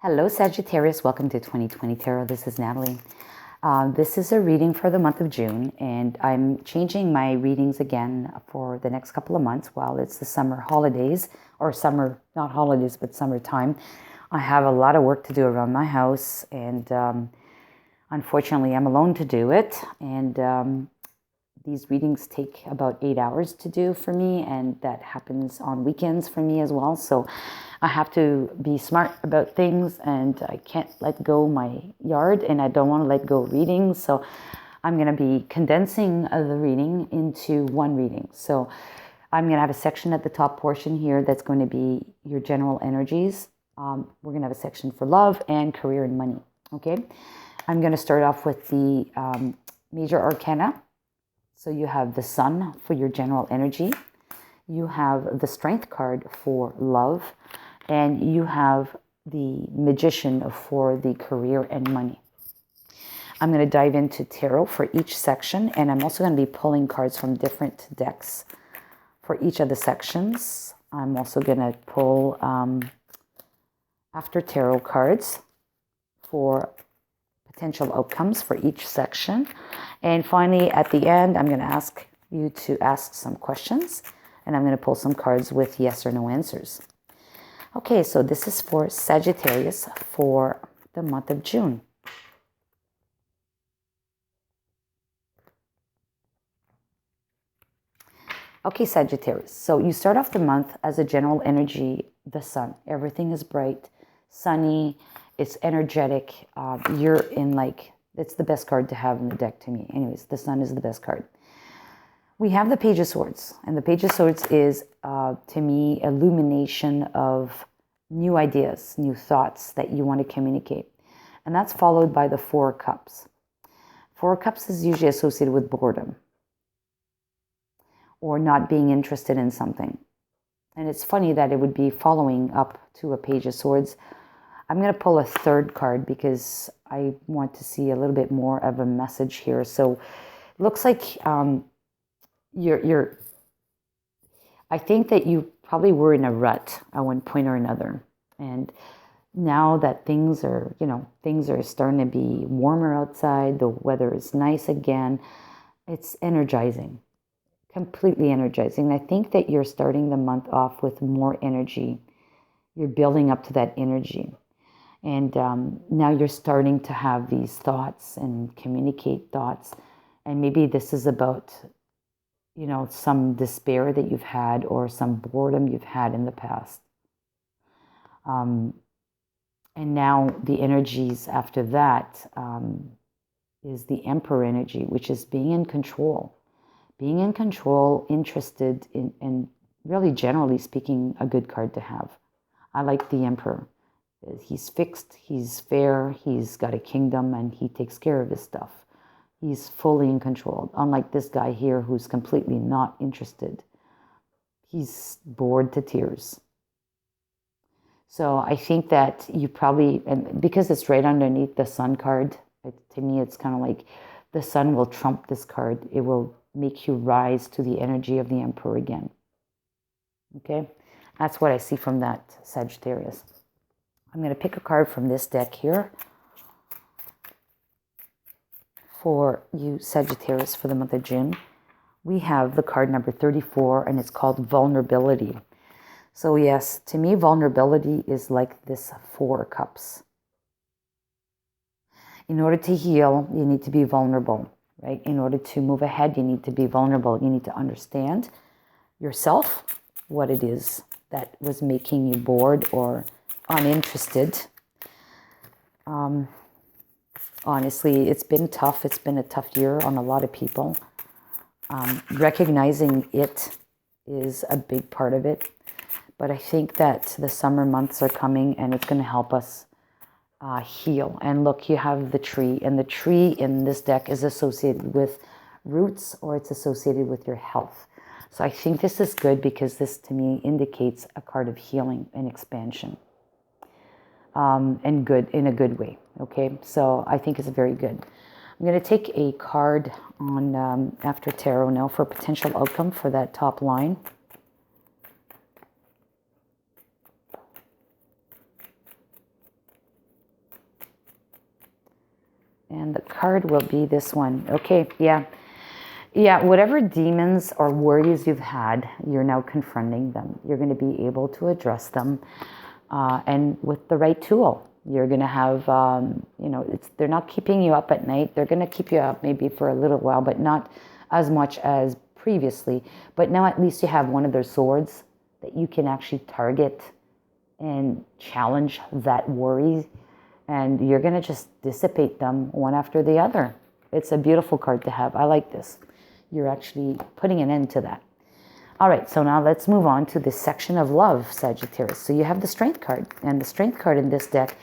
Hello, Sagittarius. Welcome to 2020 Tarot. This is Natalie. This is a reading for the month of June, and I'm changing my readings again for the next couple of months while it's the summer holidays, or summer, not holidays, but summertime. I have a lot of work to do around my house, and unfortunately, I'm alone to do it. And these readings take about 8 hours to do for me, and that happens on weekends for me as well. So I have to be smart about things, and I can't let go my yard, and I don't want to let go readings. So I'm going to be condensing the reading into one reading. So I'm going to have a section at the top portion here that's going to be your general energies. We're going to have a section for love and career and money. Okay. I'm going to start off with the major arcana. So you have the Sun for your general energy. You have the Strength card for love. And you have the Magician for the career and money. I'm going to dive into tarot for each section. And I'm also going to be pulling cards from different decks for each of the sections. I'm also going to pull after tarot cards for potential outcomes for each section. And finally, at the end, I'm going to ask you to ask some questions, and I'm going to pull some cards with yes or no answers. Okay, so this is for Sagittarius for the month of June. Okay, Sagittarius. So you start off the month as a general energy, the sun. Everything is bright, sunny. It's energetic. You're in it's the best card to have in the deck to me. Anyways, the sun is the best card. We have the Page of Swords. And the Page of Swords is, to me, illumination of new ideas, new thoughts that you want to communicate. And that's followed by the Four of Cups. Four of Cups is usually associated with boredom or not being interested in something. And it's funny that it would be following up to a Page of Swords. I'm going to pull a third card because I want to see a little bit more of a message here. So it looks like I think that you probably were in a rut at one point or another. And now that things are starting to be warmer outside, the weather is nice again, it's energizing, completely energizing. I think that you're starting the month off with more energy. You're building up to that energy. And now you're starting to have these thoughts and communicate thoughts. And maybe this is about, some despair that you've had or some boredom you've had in the past. And now the energies after that is the Emperor energy, which is being in control. Being in control, interested in, and really generally speaking, a good card to have. I like the Emperor. He's fixed, he's fair, he's got a kingdom, and he takes care of his stuff. He's fully in control, unlike this guy here who's completely not interested. He's bored to tears. So I think that you probably, and because it's right underneath the Sun card, to me it's kind of like the Sun will trump this card. It will make you rise to the energy of the Emperor again. Okay? That's what I see from that, Sagittarius. I'm going to pick a card from this deck here for you, Sagittarius, for the month of June. We have the card number 34, and it's called Vulnerability. So yes, to me, vulnerability is like this Four of Cups. In order to heal, you need to be vulnerable, right? In order to move ahead, you need to be vulnerable. You need to understand yourself, what it is that was making you bored or uninterested. Honestly, it's been tough. It's been a tough year on a lot of people. Recognizing it is a big part of it. But I think that the summer months are coming, and it's going to help us heal. And look, you have the tree. And the tree in this deck is associated with roots, or it's associated with your health. So I think this is good because this, to me, indicates a card of healing and expansion. And good, in a good way. Okay, so I think it's very good. I'm going to take a card on after tarot now for potential outcome for that top line. And the card will be this one. Okay, yeah. Yeah, whatever demons or worries you've had, you're now confronting them. You're going to be able to address them. And with the right tool, you're going to have, they're not keeping you up at night. They're going to keep you up maybe for a little while, but not as much as previously. But now at least you have one of their swords that you can actually target and challenge that worry. And you're going to just dissipate them one after the other. It's a beautiful card to have. I like this. You're actually putting an end to that. All right, so now let's move on to this section of love, Sagittarius. So you have the Strength card, and the Strength card in this deck,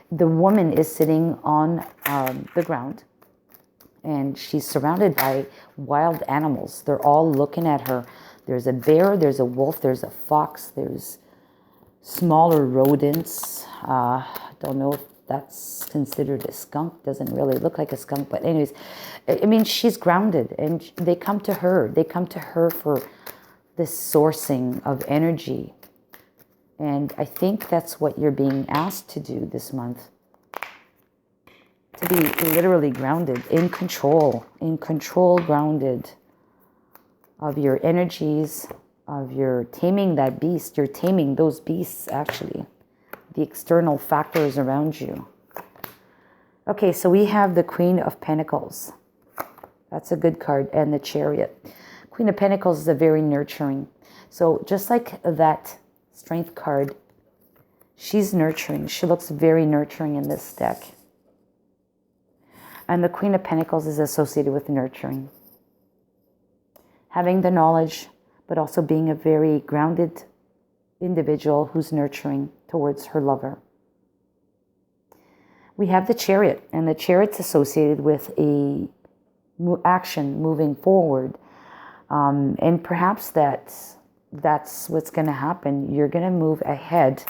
the woman is sitting on the ground, and she's surrounded by wild animals. They're all looking at her. There's a bear, there's a wolf, there's a fox, there's smaller rodents. Don't know if that's considered a skunk. Doesn't really look like a skunk, but anyways, I mean, she's grounded, and they come to her. They come to her for this sourcing of energy. And I think that's what you're being asked to do this month. To be literally grounded, in control, grounded of your energies, of your taming that beast. You're taming those beasts, actually. The external factors around you. Okay, so we have the Queen of Pentacles. That's a good card. And the Chariot. Queen of Pentacles is a very nurturing. So just like that Strength card, she's nurturing. She looks very nurturing in this deck. And the Queen of Pentacles is associated with nurturing. Having the knowledge, but also being a very grounded individual who's nurturing towards her lover. We have the Chariot, and the Chariot's associated with a action moving forward. And perhaps that's what's going to happen. You're going to move ahead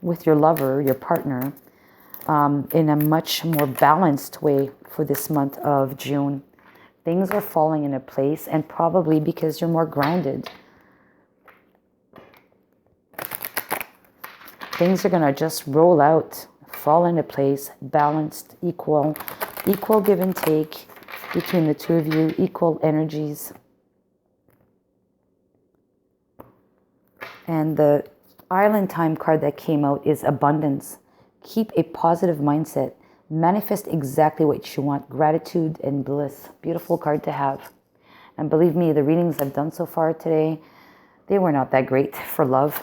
with your lover, your partner, in a much more balanced way for this month of June. Things are falling into place, and probably because you're more grounded. Things are going to just roll out, fall into place, balanced, equal give and take between the two of you, equal energies. And the Island Time card that came out is abundance. Keep a positive mindset. Manifest exactly what you want. Gratitude and bliss. Beautiful card to have. And believe me, the readings I've done so far today, they were not that great for love.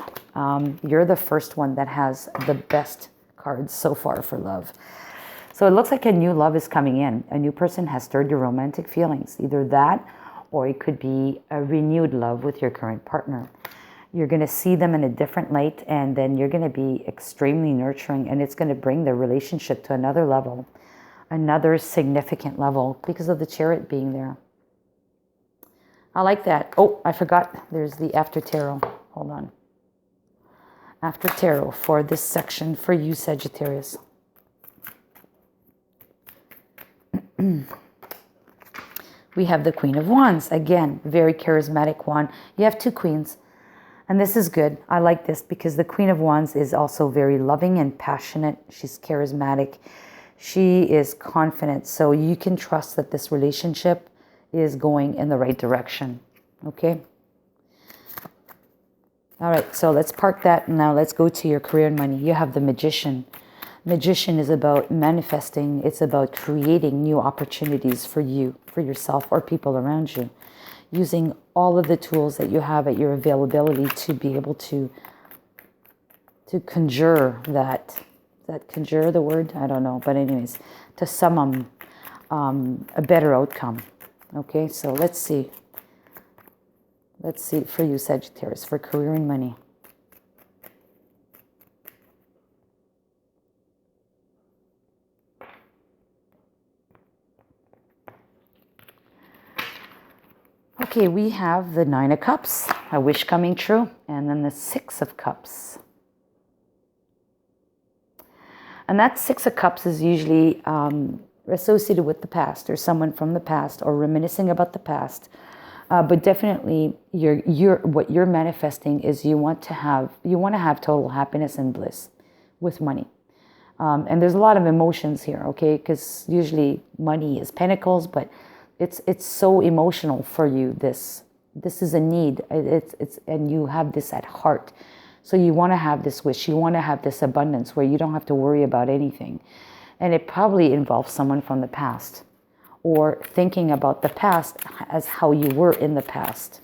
You're the first one that has the best cards so far for love. So it looks like a new love is coming in. A new person has stirred your romantic feelings. Either that, or it could be a renewed love with your current partner. You're going to see them in a different light, and then you're going to be extremely nurturing, and it's going to bring the relationship to another level, another significant level, because of the Chariot being there. I like that. Oh, I forgot. There's the After Tarot. Hold on. After Tarot for this section for you, Sagittarius. We have the Queen of Wands. Again, very charismatic one. You have two queens. And this is good. I like this because the Queen of Wands is also very loving and passionate. She's charismatic. She is confident. So you can trust that this relationship is going in the right direction. Okay? All right, so let's park that. Now let's go to your career and money. You have the Magician. Magician is about manifesting. It's about creating new opportunities for you, for yourself, or people around you. Using all of the tools that you have at your availability to be able to conjure that. Is that conjure the word? I don't know. But anyways, to summon a better outcome. Okay, so let's see. Let's see for you, Sagittarius, for career and money. Okay, we have the Nine of Cups, a wish coming true, and then the Six of Cups. And that Six of Cups is usually associated with the past, or someone from the past, or reminiscing about the past. But definitely, what you're manifesting is you want to have total happiness and bliss with money. And there's a lot of emotions here, okay? Because usually money is pentacles, but it's so emotional for you. This is a need. And you have this at heart. So you want to have this wish. You want to have this abundance where you don't have to worry about anything. And it probably involves someone from the past, or thinking about the past as how you were in the past.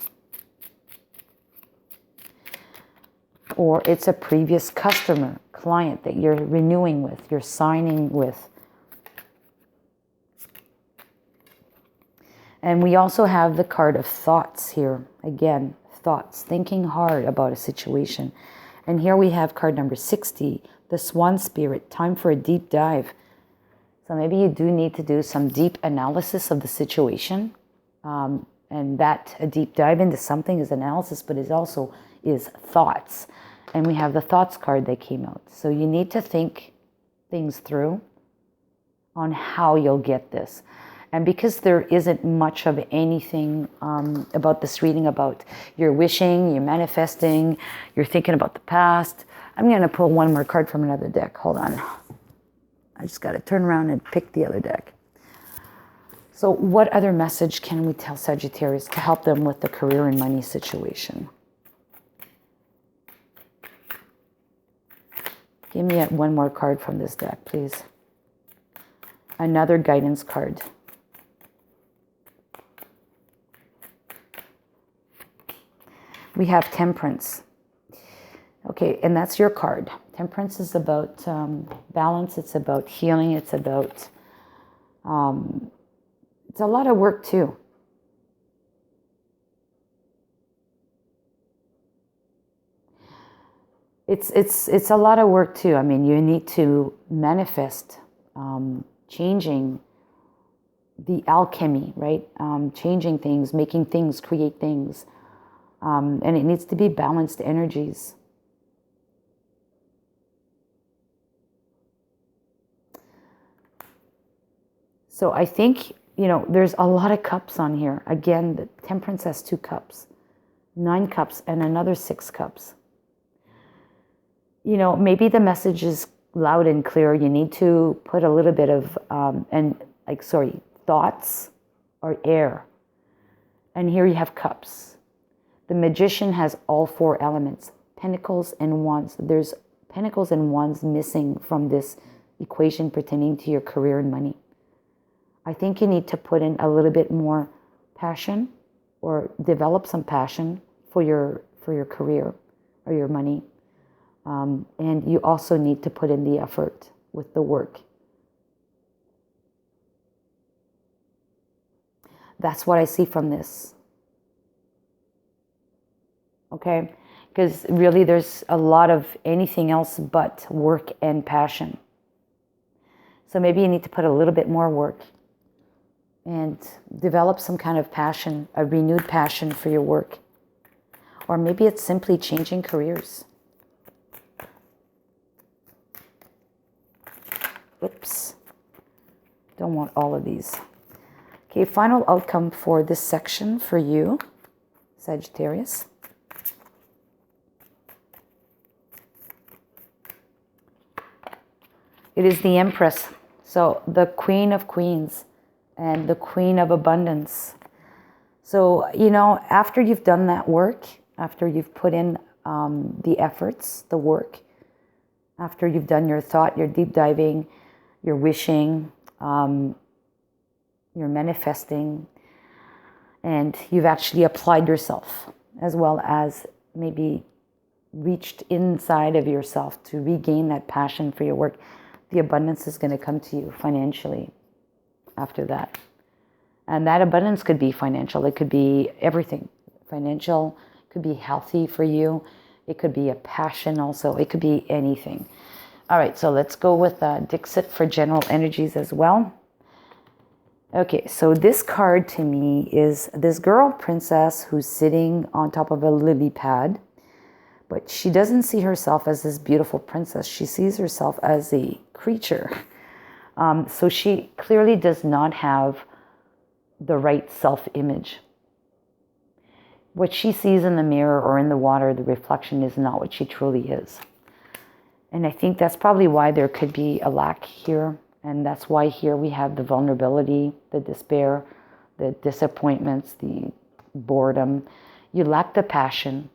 Or it's a previous customer, client that you're renewing with, you're signing with. And we also have the card of thoughts here. Again, thoughts, thinking hard about a situation. And here we have card number 60, the Swan Spirit, time for a deep dive. So maybe you do need to do some deep analysis of the situation. And that a deep dive into something is analysis, but it also is thoughts. And we have the thoughts card that came out. So you need to think things through on how you'll get this. And because there isn't much of anything about this reading about you're wishing, you're manifesting, you're thinking about the past, I'm going to pull one more card from another deck. Hold on. I just got to turn around and pick the other deck. So what other message can we tell Sagittarius to help them with the career and money situation? Give me one more card from this deck, please. Another guidance card. We have Temperance. Okay, and that's your card. Temperance is about balance. It's about healing. It's about, it's a lot of work too. It's a lot of work too. I mean, you need to manifest changing the alchemy, right? Changing things, making things, create things. And it needs to be balanced energies. So I think, you know, there's a lot of cups on here. Again, the Temperance has 2 cups, 9 cups, and another 6 cups. You know, maybe the message is loud and clear. You need to put a little bit of, thoughts or air. And here you have cups. The Magician has all 4 elements, Pentacles and Wands. There's Pentacles and Wands missing from this equation pertaining to your career and money. I think you need to put in a little bit more passion, or develop some passion for your career or your money. And you also need to put in the effort with the work. That's what I see from this. Okay? Because really there's a lot of anything else but work and passion. So maybe you need to put a little bit more work and develop some kind of passion, a renewed passion for your work. Or maybe it's simply changing careers. Oops. Don't want all of these. Okay, final outcome for this section for you, Sagittarius. It is the Empress. So the Queen of Queens and the Queen of Abundance. So, you know, after you've done that work, after you've put in the efforts, the work, after you've done your thought, your deep diving, your wishing, you're manifesting, and you've actually applied yourself, as well as maybe reached inside of yourself to regain that passion for your work, the abundance is going to come to you financially after that. And that abundance could be financial. It could be everything. Financial, could be healthy for you. It could be a passion also. It could be anything. All right, so let's go with Dixit for general energies as well. Okay, so this card to me is this girl princess who's sitting on top of a lily pad, but she doesn't see herself as this beautiful princess. She sees herself as a creature. So she clearly does not have the right self-image. What she sees in the mirror or in the water, the reflection is not what she truly is. And I think that's probably why there could be a lack here. And that's why here we have the vulnerability, the despair, the disappointments, the boredom. You lack the passion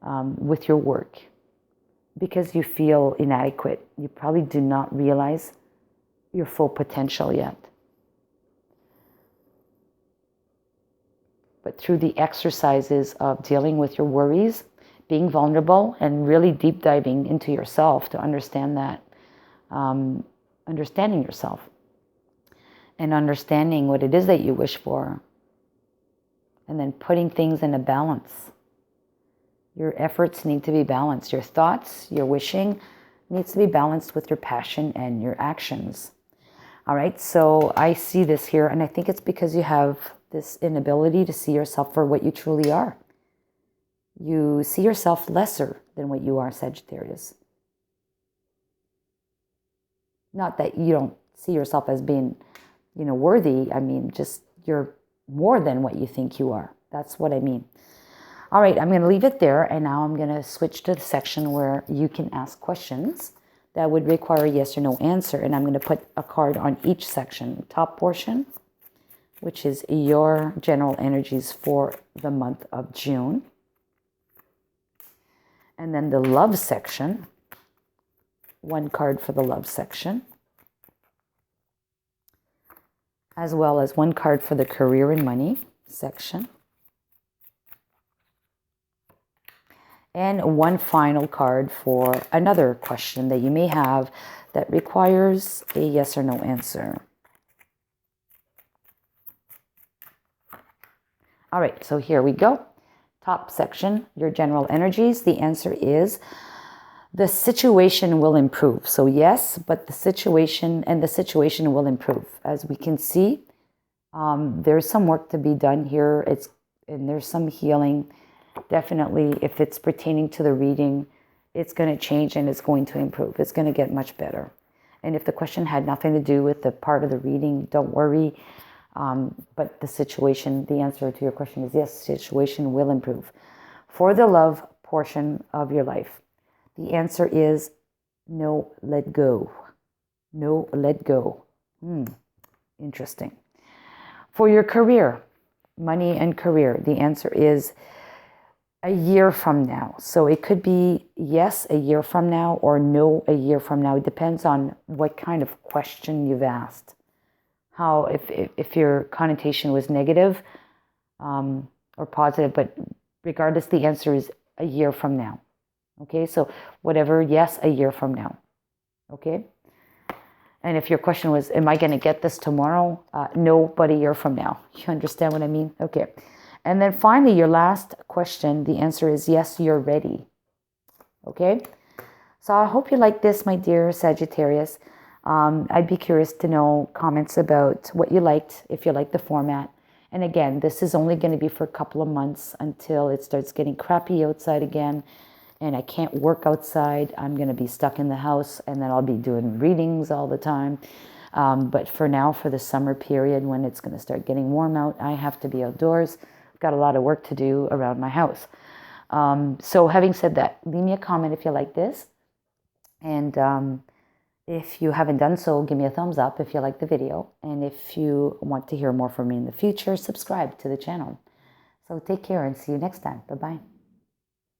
with your work because you feel inadequate. You probably do not realize your full potential yet. But through the exercises of dealing with your worries, being vulnerable, and really deep diving into yourself to understand that, understanding yourself and understanding what it is that you wish for, and then putting things in a balance. Your efforts need to be balanced. Your thoughts, your wishing needs to be balanced with your passion and your actions. All right, so I see this here, and I think it's because you have this inability to see yourself for what you truly are. You see yourself lesser than what you are, Sagittarius. Not that you don't see yourself as being, worthy. I mean, just you're more than what you think you are. That's what I mean. All right, I'm going to leave it there, and now I'm going to switch to the section where you can ask questions that would require a yes or no answer, and I'm going to put a card on each section. Top portion, which is your general energies for the month of June. And then the love section, one card for the love section, as well as one card for the career and money section. And one final card for another question that you may have that requires a yes or no answer. All right, so here we go. Top section, your general energies. The answer is the situation will improve. So yes, but the situation will improve. As we can see, there's some work to be done here. And there's some healing. Definitely, if it's pertaining to the reading, it's going to change and it's going to improve. It's going to get much better. And if the question had nothing to do with the part of the reading, don't worry. But the situation, the answer to your question is yes, situation will improve. For the love portion of your life, the answer is no, let go. No, let go. Interesting. For your career, money and career, the answer is a year from now. So it could be yes, a year from now, or no, a year from now. It depends on what kind of question you've asked. How, if your connotation was negative or positive, but regardless, the answer is a year from now. Okay, so whatever, yes, a year from now. Okay, and if your question was, am I going to get this tomorrow? No, but a year from now. You understand what I mean? Okay, and then finally, your last question, the answer is yes, you're ready. Okay, so I hope you like this, my dear Sagittarius. I'd be curious to know comments about what you liked, if you liked the format. And again, this is only going to be for a couple of months until it starts getting crappy outside again. And I can't work outside. I'm going to be stuck in the house, and then I'll be doing readings all the time. But for now, for the summer period, when it's going to start getting warm out, I have to be outdoors. I've got a lot of work to do around my house. So having said that, leave me a comment if you like this. And if you haven't done so, give me a thumbs up if you like the video. And if you want to hear more from me in the future, subscribe to the channel. So take care and see you next time. Bye-bye.